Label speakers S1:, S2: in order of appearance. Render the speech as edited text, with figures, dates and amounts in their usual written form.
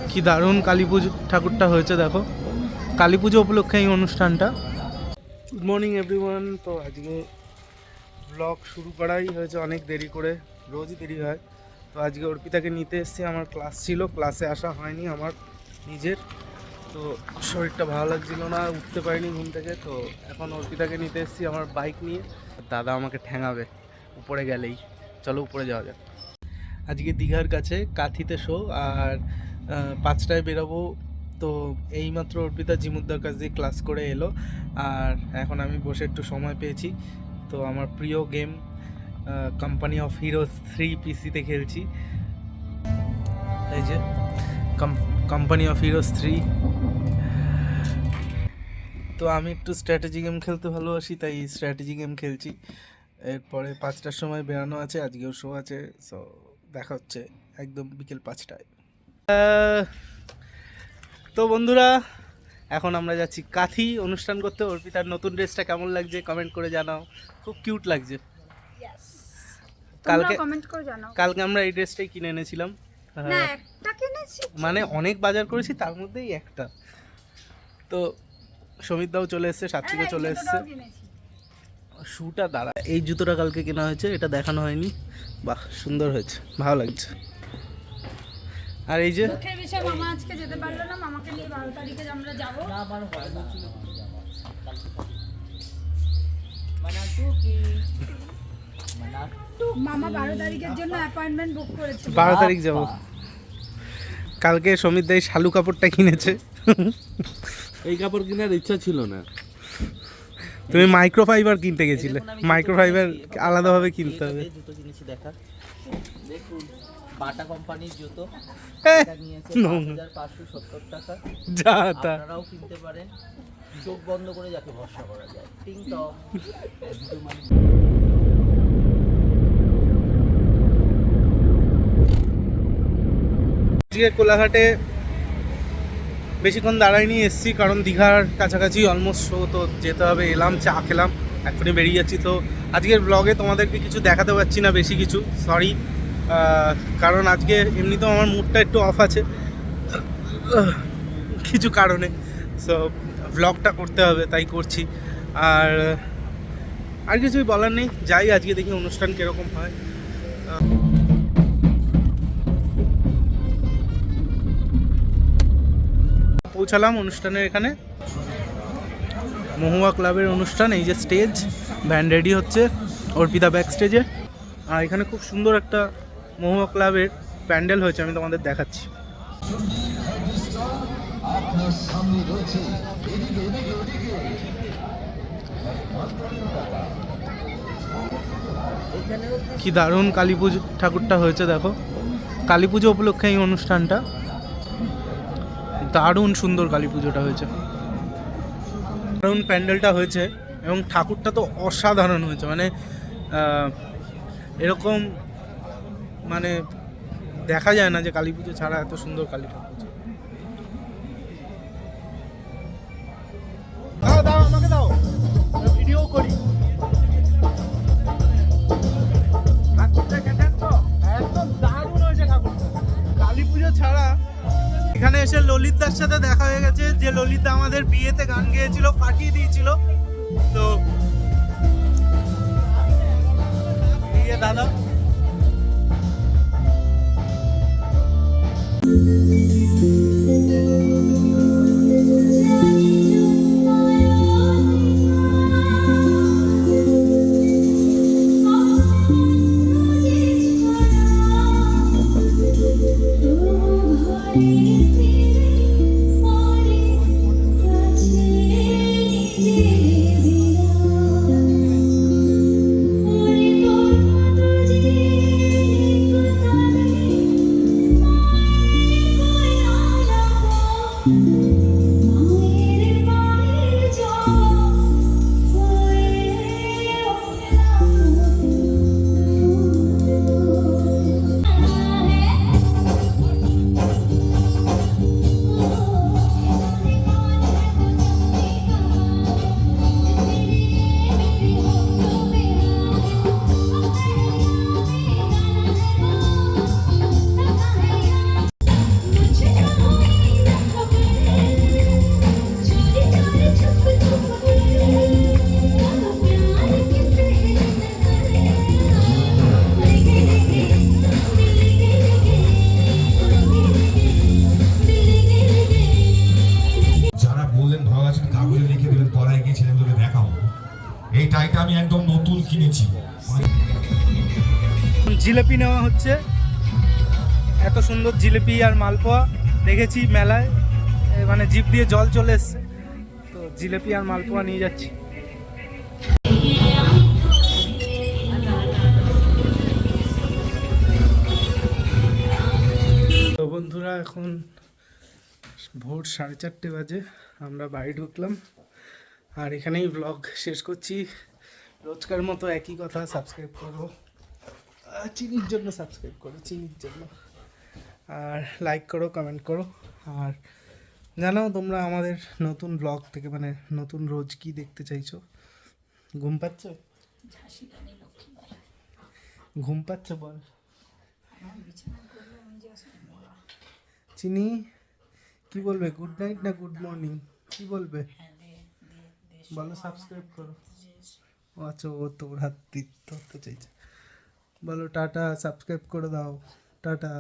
S1: কি দারুণ কালী পুজো ঠাকুরটা হয়েছে দেখো, কালী পুজো উপলক্ষে এই অনুষ্ঠানটা। Good morning everyone. তো আজকে ব্লগ শুরু করাই হয়েছে অনেক দেরি করে, রোজই দেরি হয়। তো আজকে অর্পিতাকে নিতে এসেছি, আমার ক্লাস ছিল, ক্লাসে আসা হয়নি আমার নিজের, তো শরীরটা ভালো লাগছিল না, উঠতে পারিনি ঘুম থেকে। তো এখন অর্পিতাকে নিতে এসেছি আমার বাইক নিয়ে, দাদা আমাকে ঠ্যাঙাবে উপরে গেলেই। চলো উপরে যাওয়া যাক। আজকে দীঘার কাছে কাঁথিতে শো, আর 5টায় বেরোবো। তো এইমাত্র অর্পিতা জিমুদ্দার কাছ দিয়ে ক্লাস করে এলো, আর এখন আমি বসে একটু সময় পেয়েছি। তো আমার প্রিয় গেম কোম্পানি অফ হিরোজ 3 পিসিতে খেলছি। এই যে কোম্পানি অফ হিরোজ 3। তো আমি একটু স্ট্র্যাটেজি গেম খেলতে ভালোবাসি, তাই স্ট্র্যাটেজি গেম খেলছি। এরপরে 5টার সময় বেরানো আছে, আজকেও শো আছে। সো দেখা হচ্ছে একদম বিকেল 5টায়। তো বন্ধুরা, এখন আমরা যাচ্ছি কাঁথি অনুষ্ঠান করতে। অর্পিতার নতুন ড্রেসটা কেমন লাগছে কমেন্ট করে জানাও, খুব কিউট লাগছে। কালকে আমরা এই ড্রেসটাই কিনে এনেছিলাম, মানে অনেক বাজার করেছি, তার মধ্যেই একটা। তো সমিতদাও চলে এসছে, সাত্বিকও চলে এসছে। শুটা দাঁড়া, এই জুতোটা কালকে কেনা হয়েছে, এটা দেখানো হয়নি। বাহ, সুন্দর হয়েছে, ভালো লাগছে। আর এই যে
S2: মামা আজকে যেতে পারলো না, মামাকে নিয়ে 12 তারিখে আমরা যাব। মামা 12 তারিখের জন্য অ্যাপয়েন্টমেন্ট বুক করেছে।
S1: 12 তারিখ যাব। কালকে সমিত দাই শালু কাপড়টা কিনেছে।
S3: এই কাপড় কেনার ইচ্ছা ছিল না।
S1: তুমি মাইক্রোফাইবার কিনতে গেছিলে, মাইক্রোফাইবার আলাদাভাবে কিনতে হবে।
S4: জুতো কিনেছি, দেখা দেখুন, বাটা কোম্পানির জুতো। এটা নিয়েছে 5570 টাকা।
S1: যা তা
S4: আপনারাও কিনতে পারেন, চোখ বন্ধ করে যাকে ভরসা করা যায়। টিং টং।
S1: আজকে কোলাঘাটে বেশিক্ষণ দাঁড়াইনি, এসছি কারণ দীঘার কাছাকাছি অলমোস্ট শো, তো যেতে হবে। এলাম, চা খেলাম, এখনই বেরিয়ে যাচ্ছি। তো আজকের ব্লগে তোমাদেরকে কিছু দেখাতে পারছি না বেশি কিছু, সরি। কারণ আজকে এমনিতেও আমার মুডটা একটু অফ আছে কিছু কারণে, সো ব্লগটা করতে হবে, তাই করছি। আর কিছুই বলার নেই, যাই আজকে দেখি অনুষ্ঠান কীরকম হয়। পৌঁছালাম অনুষ্ঠানের এখানে, মহুয়া ক্লাবের অনুষ্ঠান। এই যে স্টেজ, ব্যান্ড রেডি হচ্ছে, অর্পিতা ব্যাক স্টেজে। আর এখানে খুব সুন্দর একটা মহুয়া ক্লাবের প্যান্ডেল হয়েছে, আমি তোমাদের দেখাচ্ছি। কি দারুণ কালী পুজো ঠাকুরটা হয়েছে দেখো, কালী পুজো উপলক্ষে এই অনুষ্ঠানটা। দারুণ সুন্দর কালী পুজোটা হয়েছে, দারুণ প্যান্ডেলটা হয়েছে, এবং ঠাকুরটা তো অসাধারণ হয়েছে। মানে এরকম মানে দেখা যায় না যে কালী পুজো ছাড়া এত সুন্দর কালী ঠাকুর। দাও আমাকে দাও, ভিডিও করি। একদম দারুণ হয়েছে ঠাকুরটা। কালী পুজো ছাড়া এখানে এসে ললিতদার সাথে দেখা হয়ে গেছে, যে ললিতদা আমাদের বিয়েতে গান গেয়েছিল, ফাটিয়ে দিয়েছিল। তো দাদা জিলেপি নেওয়া হচ্ছে, এত সুন্দর জিলেপি আর মালপোয়া দেখেছি মেলায়, মানে জিভ দিয়ে জল চলে এসছে, তো জিলেপি আর মালপোয়া নিয়ে যাচ্ছি। তো বন্ধুরা এখন ভোর 4:30 বাজে, আমরা বাড়ি ঢুকলাম আর এখানেই ব্লগ শেষ করছি। রোজকার মতো একই কথা, সাবস্ক্রাইব করো, চিনির জন্য সাবস্ক্রাইব করো, চিনির জন্য, আর লাইক করো, কমেন্ট করো, আর জানাও তোমরা আমাদের নতুন ব্লগ থেকে মানে নতুন রোজ কি দেখতে চাইছো। ঘুম পাচ্ছ? ঘুম পাচ্ছ বল চিনি, কি বলবে? গুড নাইট না গুড মর্নিং, কি বলবে বলো? সাবস্ক্রাইব করো। ও আচ্ছা, ও তোর হাত ধরতে চাইছে, বলো টাটা, সাবস্ক্রাইব করে দাও, টাটা।